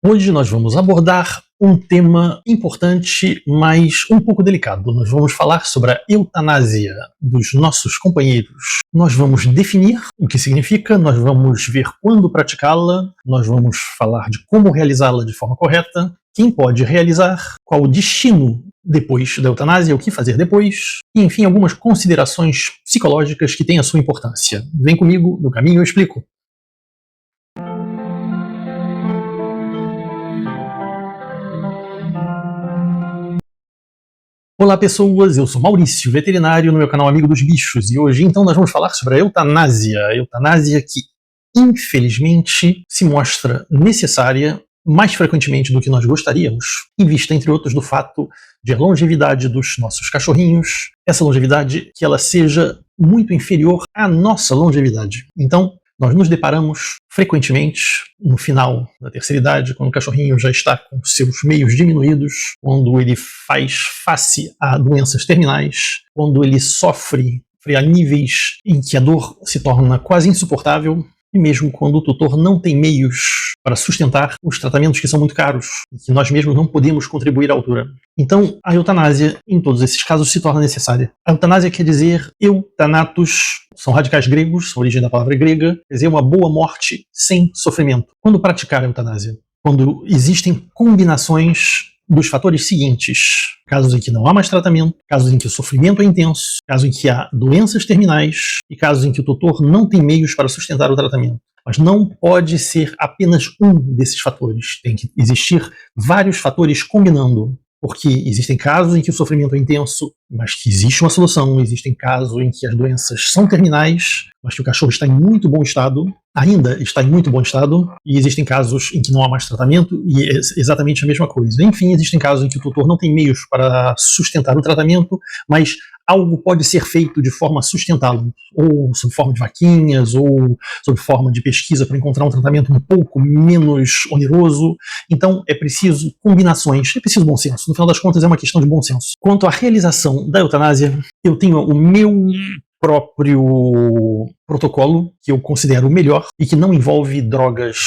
Hoje nós vamos abordar um tema importante, mas um pouco delicado. Nós vamos falar sobre a eutanásia dos nossos companheiros. Nós vamos definir o que significa, nós vamos ver quando praticá-la, nós vamos falar de como realizá-la de forma correta, quem pode realizar, qual o destino depois da eutanásia, o que fazer depois, e enfim, algumas considerações psicológicas que têm a sua importância. Vem comigo, no caminho eu explico. Olá pessoas, eu sou Maurício, veterinário no meu canal Amigo dos Bichos, e hoje então nós vamos falar sobre a eutanásia que infelizmente se mostra necessária mais frequentemente do que nós gostaríamos, em vista, entre outros, do fato de a longevidade dos nossos cachorrinhos, essa longevidade que ela seja muito inferior à nossa longevidade. Então, nós nos deparamos frequentemente no final da terceira idade, quando o cachorrinho já está com seus meios diminuídos, quando ele faz face a doenças terminais, quando ele sofre a níveis em que a dor se torna quase insuportável, e mesmo quando o tutor não tem meios para sustentar os tratamentos que são muito caros e que nós mesmos não podemos contribuir à altura. Então, a eutanásia, em todos esses casos, se torna necessária. A eutanásia quer dizer eutanatos, são radicais gregos, a origem da palavra é grega, quer dizer uma boa morte sem sofrimento. Quando praticar a eutanásia? Quando existem combinações dos fatores seguintes: casos em que não há mais tratamento, casos em que o sofrimento é intenso, casos em que há doenças terminais e casos em que o tutor não tem meios para sustentar o tratamento. Mas não pode ser apenas um desses fatores. Tem que existir vários fatores combinando. Porque existem casos em que o sofrimento é intenso, mas que existe uma solução. Existem casos em que as doenças são terminais, mas que o cachorro está em muito bom estado, ainda está em muito bom estado, e existem casos em que não há mais tratamento, e é exatamente a mesma coisa. Enfim, existem casos em que o tutor não tem meios para sustentar o tratamento, mas algo pode ser feito de forma a sustentá-lo, ou sob forma de vaquinhas, ou sob forma de pesquisa para encontrar um tratamento um pouco menos oneroso. Então é preciso combinações, é preciso bom senso. No final das contas é uma questão de bom senso. Quanto à realização da eutanásia, eu tenho o meu próprio protocolo, que eu considero o melhor e que não envolve drogas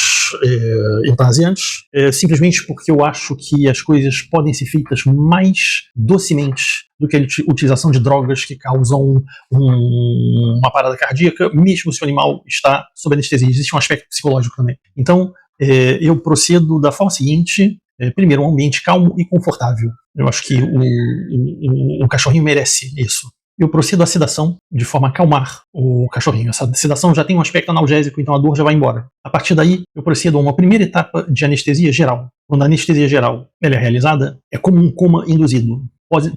eutanasiantes, simplesmente porque eu acho que as coisas podem ser feitas mais docemente do que a utilização de drogas que causam uma parada cardíaca, mesmo se o animal está sob anestesia. Existe um aspecto psicológico também. Então, eu procedo da forma seguinte: primeiro, um ambiente calmo e confortável. Eu acho que o cachorrinho merece isso. Eu procedo à sedação de forma a acalmar o cachorrinho. Essa sedação já tem um aspecto analgésico, então a dor já vai embora. A partir daí, eu procedo a uma primeira etapa de anestesia geral. Quando a anestesia geral ela é realizada, é como um coma induzido.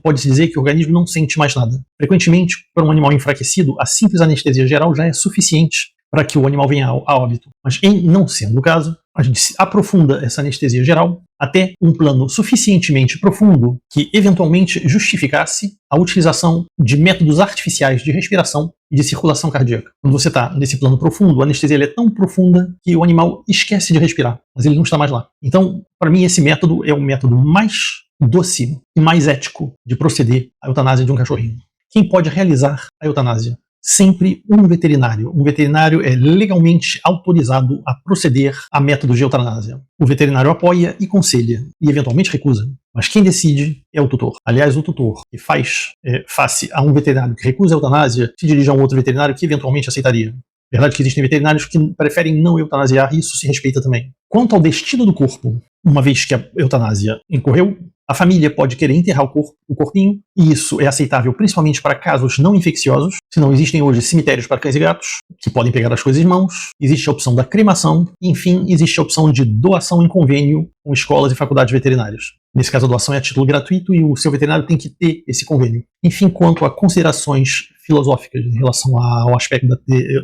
Pode-se dizer que o organismo não sente mais nada. Frequentemente, para um animal enfraquecido, a simples anestesia geral já é suficiente para que o animal venha a óbito. Mas, em não sendo o caso, a gente aprofunda essa anestesia geral até um plano suficientemente profundo que eventualmente justificasse a utilização de métodos artificiais de respiração e de circulação cardíaca. Quando você está nesse plano profundo, a anestesia é tão profunda que o animal esquece de respirar, mas ele não está mais lá. Então, para mim, esse método é o método mais doce e mais ético de proceder à eutanásia de um cachorrinho. Quem pode realizar a eutanásia? Sempre um veterinário. Um veterinário é legalmente autorizado a proceder a métodos de eutanásia. O veterinário apoia e aconselha, e eventualmente recusa. Mas quem decide é o tutor. Aliás, o tutor que faz face a um veterinário que recusa a eutanásia, se dirige a um outro veterinário que eventualmente aceitaria. Verdade que existem veterinários que preferem não eutanasiar, e isso se respeita também. Quanto ao destino do corpo, uma vez que a eutanásia incorreu, a família pode querer enterrar o corpinho, e isso é aceitável principalmente para casos não infecciosos. Se não existem hoje cemitérios para cães e gatos, que podem pegar as coisas em mãos, existe a opção da cremação, e, enfim, existe a opção de doação em convênio com escolas e faculdades veterinárias. Nesse caso, a doação é a título gratuito e o seu veterinário tem que ter esse convênio. Enfim, quanto a considerações filosóficas em relação ao aspecto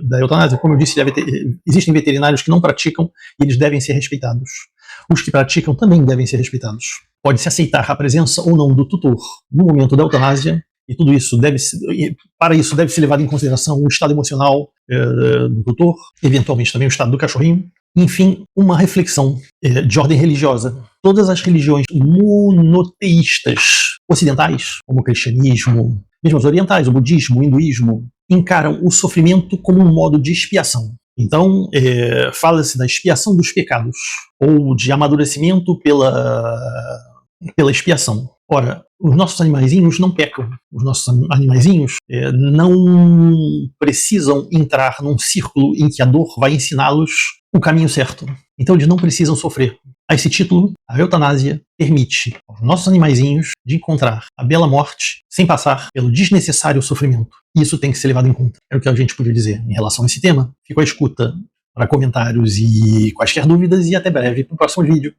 da eutanásia, como eu disse, existem veterinários que não praticam e eles devem ser respeitados. Os que praticam também devem ser respeitados. Pode-se aceitar a presença ou não do tutor no momento da eutanásia, e tudo isso para isso deve ser levado em consideração o estado emocional do tutor, eventualmente também o estado do cachorrinho. Enfim, uma reflexão de ordem religiosa. Todas as religiões monoteístas ocidentais, como o cristianismo, mesmo os orientais, o budismo, o hinduísmo, encaram o sofrimento como um modo de expiação. Então, fala-se da expiação dos pecados, ou de amadurecimento pela expiação. Ora, os nossos animaizinhos não pecam. Os nossos animaizinhos não precisam entrar num círculo em que a dor vai ensiná-los o caminho certo. Então eles não precisam sofrer. A esse título, a eutanásia permite aos nossos animaizinhos de encontrar a bela morte sem passar pelo desnecessário sofrimento. Isso tem que ser levado em conta. É o que a gente podia dizer em relação a esse tema. Fico à escuta para comentários e quaisquer dúvidas, e até breve para o próximo vídeo.